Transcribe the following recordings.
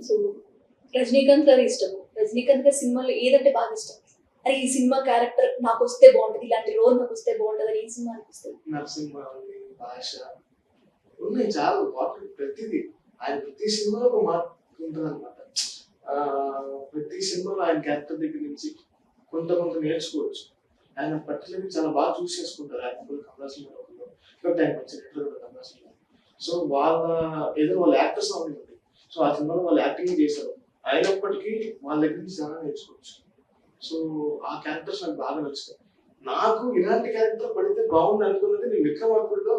So Rajinikanth గారి ఇష్టం. రజనీకాంత్ గారి సినిమాలో ఏదంటే బాగా ఇష్టం? అరే ఈ సినిమా క్యారెక్టర్ నాకు వస్తే బాగుంటది, ఇలాంటి రోల్ నాకు వస్తే బాగుంటది అని ఈ సినిమా అనిపిస్తుంది? నరసింహ ఉంది, భాష ఉన్నాయి, చాలా బాగుంటుంది ప్రతిదీ. ఆయన ప్రతి సినిమాలో ఒక మార్పు ఉంటుంది అనమాట. ప్రతి సినిమాలో ఆయన క్యారెక్టర్ దగ్గర నుంచి కొంత కొంత నేర్చుకోవచ్చు. ఆయన పర్టికులర్గా చాలా బాగా చూస్ చేసుకుంటారు. ఆయన ఫుల్ కమర్షియల్ కాబట్టి ఆయన మంచి రేటర్ కూడా కమర్షియల్. సో వాళ్ళ యాక్టర్స్ ఉంది. సో ఆ సినిమాలో వాళ్ళు యాక్టింగ్ చేశారు. అయినప్పటికీ వాళ్ళ దగ్గర నుంచి చాలా నేర్చుకోవచ్చు. సో ఆ క్యారెక్టర్స్ నాకు బాగా నచ్చుతాయి. నాకు ఇలాంటి క్యారెక్టర్ పడితే బాగుంది అనుకున్నది నేను విక్రమార్కుడులో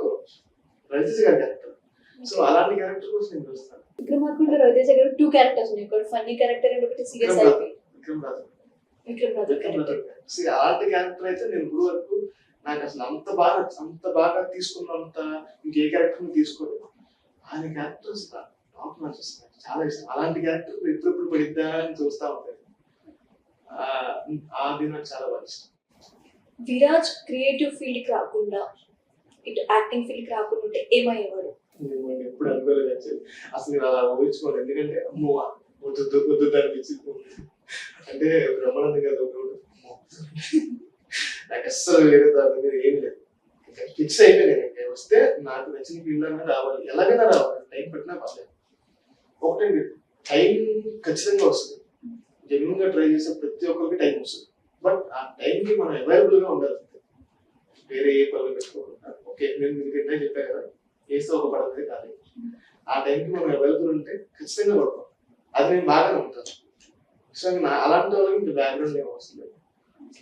రవితేజ గారి క్యారెక్టర్. సో అలాంటి క్యారెక్టర్ కోసం నేను చూస్తాను. విక్రమార్కుడులో రవితేజ గారు 2 క్యారెక్టర్స్ ఉన్నాయి. ఒకటి ఫన్నీ క్యారెక్టర్ అండ్ ఒకటి సీరియస్ అయిపోయి విక్రమ్ రాజు క్యారెక్టర్. అలాంటి క్యారెక్టర్ అయితే నేను ఇప్పుడు వరకు నాకు అసలు అంత బాగా తీసుకున్నంత ఇంకే క్యారెక్టర్ తీసుకోలేదు. ఆయన క్యారెక్టర్స్ టాప్ నచ్చేస్తున్నాయి, చాలా ఇష్టం. అలాంటి క్యారెక్టర్ ఎప్పుడెప్పుడు పడిద్దా అని చూస్తా ఉంటాను. అది నాకు చాలా బాగా ఇష్టం. విరాజ్ క్రియేటివ్ ఫీల్డ్ కి రాకుండా ఇటు యాక్టింగ్ ఫీల్డ్ కి రాకుండా ఉంటే ఏమయ్యేవాడు? ఎప్పుడు అనుకోలేదు యాక్చువల్లీ. అసలు నేను అలా ఊహించుకోలేదు. ఎందుకంటే అమ్మో వద్దు అనిపించింది. అంటే బ్రహ్మానందం గారు నాకు అస్సలు వేరే దాని మీద ఏం లేదు. ఫిక్స్ అయిపోయింది. వస్తే నాకు నచ్చిన ఫీల్డ్ అన్నా రావాలి, ఎలాగైనా రావాలి, టైం పెట్టినా పర్లేదు. ఒకటండి, టైం ఖచ్చితంగా వస్తుంది. జెన్యున్ గా ట్రై చేసే ప్రతి ఒక్కరికి టైం వస్తుంది. బట్ ఆ టైంకి మనం అవైలబుల్ గా ఉండాలి. వేరే ఏ పనులు పెట్టుకోకుండా ఓకే నేను మీకు ఇందాక చెప్పా కదా, వేస్తే ఒక పడదే కాదు. ఆ టైంకి మనం అవైలబుల్ ఉంటే ఖచ్చితంగా పడతాం. అది నేను బాగా నమ్ముతాను. సో అలాంటి వాళ్ళకి ఇంకా బ్యాక్గ్రౌండ్ ఏం అవసరం లేదు.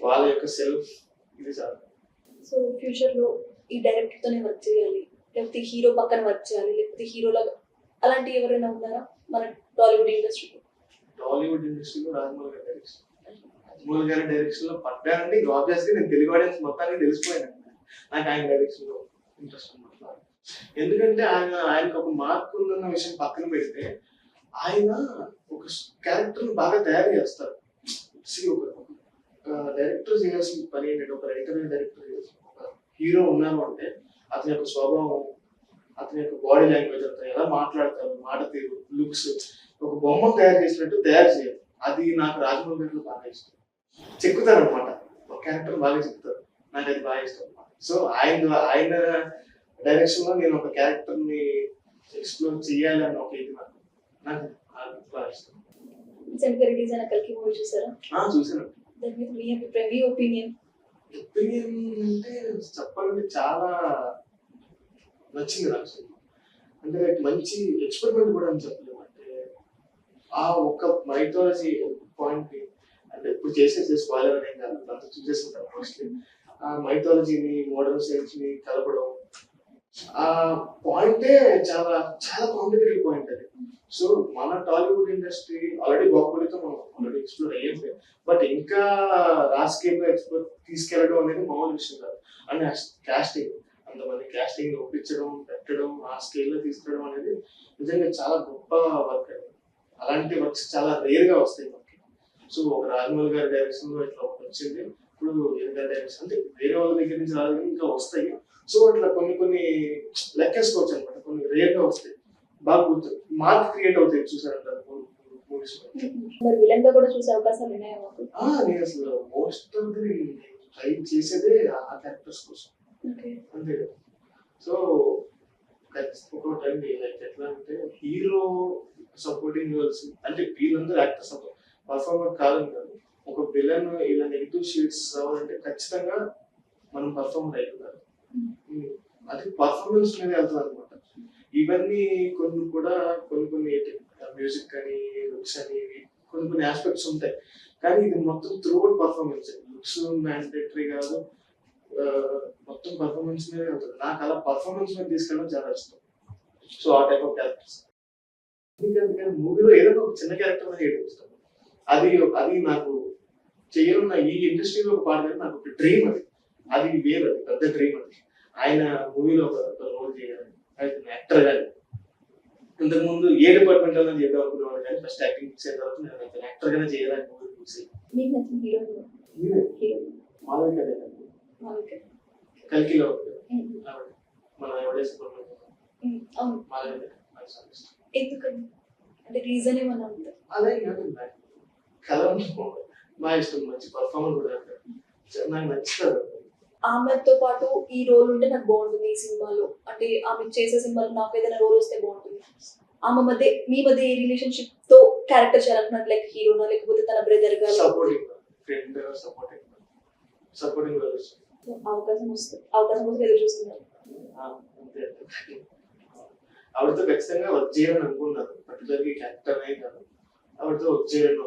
వాళ్ళ యొక్క సెల్ఫ్ ఇది చాలు. సో ఫ్యూచర్ లో ఈ డైరెక్టర్ తోనే వర్క్ చేయాలి, లేకపోతే హీరో పక్కన వర్క్ చేయాలి, లేకపోతే హీరోలా అలాంటి ఎవరైనా ఉన్నారా మన టాలీవుడ్ ఇండస్ట్రీలో? టాలీవుడ్ ఇండస్ట్రీలో రాజమౌళి గారి డైరెక్షన్. రాజమౌళి గారి డైరెక్షన్ లో పడ్డానంటే ఆబ్వియస్ గా నేను తెలుగు ఆడియన్స్ మొత్తానికి తెలిసిపోయాను. నాకు ఆయన డైరెక్షన్ లో ఇంట్రెస్ట్ అనమాట. ఎందుకంటే ఆయనకు ఒక మార్పు ఉందన్న విషయం పక్కన పెడితే ఆయన ఒక క్యారెక్టర్ బాగా తయారు చేస్తారు. ఒక డైరెక్టర్ చేయాల్సిన పని ఏంటంటే, ఒక రైటర్ డైరెక్టర్ ఒక హీరో ఉన్నారు అంటే అతని యొక్క స్వభావం, అతని యొక్క బాడీ లాంగ్వేజ్, అతను ఎలా మాట్లాడతారు, మాట తీరు, లుక్స్, ఒక బొమ్మ తయారు చేసినట్టు తయారు చేయాలి. అది నాకు రాజమౌళి గారిలో బాగా ఇష్టం. చెక్కుతారు అనమాట, ఒక క్యారెక్టర్ బాగా చెప్తారు. నాకు అది బాగా ఇష్టం అనమాట. సో ఆయన డైరెక్షన్ లో నేను ఒక క్యారెక్టర్ ని ఎక్స్ప్లోర్ చేయాలి అన్న ఒక ఇది నాకు బాగా ఇష్టం. రిలీజ్ అయిన కల్కి మూవీ చూసారా? చూసాను. దాని మీద మీ అభిప్రాయం, మీ ఒపీనియన్ అంటే చెప్పాలంటే చాలా నచ్చింది నాకు. అంటే మంచి ఎక్స్పెరిమెంట్ కూడా అని చెప్పలేము. అంటే ఆ ఒక్క మైథాలజీ పాయింట్ ని, అంటే ఇప్పుడు చేసే స్పాయిలర్ అనేం కాదు, అంతా చూసేసుకుంటారు మోస్ట్లీ. ఆ మైథాలజీని మోడర్న్ సైన్స్ ని కలపడం, ఆ పాయింటే చాలా చాలా కాంప్లికేటెడ్ పాయింట్ అది. సో మన టాలీవుడ్ ఇండస్ట్రీ ఆల్రెడీ బాహుబలితో మనం ఆల్రెడీ ఎక్స్ప్లోర్ అయ్యింది. బట్ ఇంకా రాజకీయంలో ఎక్స్ప్లోర్ తీసుకెళ్ళడం అనేది మామూలు విషయం కాదు. అండ్ కాస్టింగ్, అంతమంది కాస్టింగ్ ఒప్పించడం, పెట్టడం, ఆ స్కేల్లో తీసుకురావడం అనేది నిజంగా చాలా గొప్ప వర్క్ అది. అలాంటి వర్క్స్ చాలా రేర్ గా వస్తాయి మనకి. సో ఒక రాజమౌళి గారి డైరెక్షన్ లో ఇట్లా వచ్చింది. ఇప్పుడు గారి డైరెక్షన్ అంటే వేరే వాళ్ళ దగ్గర నుంచి రాదు, ఇంకా వస్తాయి. సో అట్లా కొన్ని లెక్కేసుకోవచ్చు అనమాట. కొన్ని రేర్ గా వస్తాయి, బాగా గుర్తు మార్క్ క్రియేట్ అవుతాయి. చూసారంటారు మూవీస్. మరి విలన్ గా కూడా చూసే అవకాశాలు ఉన్నాయా మాకు? నేను అసలు మోస్ట్ ఆఫ్ ది ట్రై చేసేదే ఆ క్యారెక్టర్స్ కోసం. అంతే కదా. సో ఒకటండి, లైక్ ఎట్లా అంటే హీరో సపోర్టింగ్ రోల్స్ అంటే వీళ్ళందరూ యాక్టర్స్ పర్ఫార్మర్ కాదని కాదు. ఒక విలన్ ఇలా నెగిటివ్ షేడ్స్ రావాలంటే ఖచ్చితంగా మనం పర్ఫార్మర్ అయిపోతారు. అది పర్ఫార్మెన్స్ మీద వెళ్తుంది అనమాట. ఇవన్నీ కొన్ని మ్యూజిక్ అని, లుక్స్ అని, కొన్ని ఆస్పెక్ట్స్ ఉంటాయి. కానీ ఇది మొత్తం త్రూఅవుట్ పర్ఫార్మెన్స్. లుక్స్ మ్యాండేటరీ కాదు, మొత్తం పర్ఫార్మెన్స్ మీద వెళ్తుంది. నాకు అలా పర్ఫార్మెన్స్ మీద తీసుకెళ్ళడం చాలా ఇష్టం. సో ఆ టైప్ ఆఫ్ క్యారెక్టర్స్. ఎందుకంటే మూవీలో ఏదైనా ఒక చిన్న క్యారెక్టర్ చేయడం ఇష్టం. అది నాకు చేయనున్న ఈ ఇండస్ట్రీలో ఒక పాట నాకు ఒక డ్రీమ్. అది వేరు, అది పెద్ద డ్రీమ్. అది ఆయన మూవీలో ఒక రోల్ చేయాలి, యాక్టర్ గాని. ఇంతకుముందు ఏ డిపార్ట్మెంట్ లో చేద్దాం అనుకునేవాడు, కానీ ఫస్ట్ యాక్టింగ్ ఫిక్స్ అయిన తర్వాత నేను యాక్టర్ గానే చేయాలని మూవీ ఫిక్స్ అయ్యి కల్కిలో మన ఎవడేసి ఎందుకని అంటే రీజన్ ఏమన్నా ఉందా? అదే కాదు నాకు కలవడం మా ఇష్టం, మంచి పర్ఫార్మర్ కూడా నాకు నచ్చుతుంది. ఆమెతో పాటు ఈ రోల్ ఉంటే నాకు బాగుంటుంది ఈ సినిమాలో, అంటే ఆమె చేసే సినిమాలో నాకు ఏదైనా రోల్ వస్తే బాగుంటుంది. ఆమె మధ్య మీ మధ్య ఏ రిలేషన్షిప్ తో క్యారెక్టర్ చేయాలనుకున్నారు? లైక్ హీరోనా లేకపోతే తన బ్రదర్ గా? సపోర్టింగ్ ఫ్రెండ్, సపోర్టింగ్ అవకాశం కోసం ఎదురు చూస్తున్నారు. అంతే. ఆవిడతో ఖచ్చితంగా వర్క్ చేయాలని అనుకున్నాను, పర్టికులర్గా క్యారెక్టర్ అనే కాదు, ఆవిడతో వర్క్ చేయాలని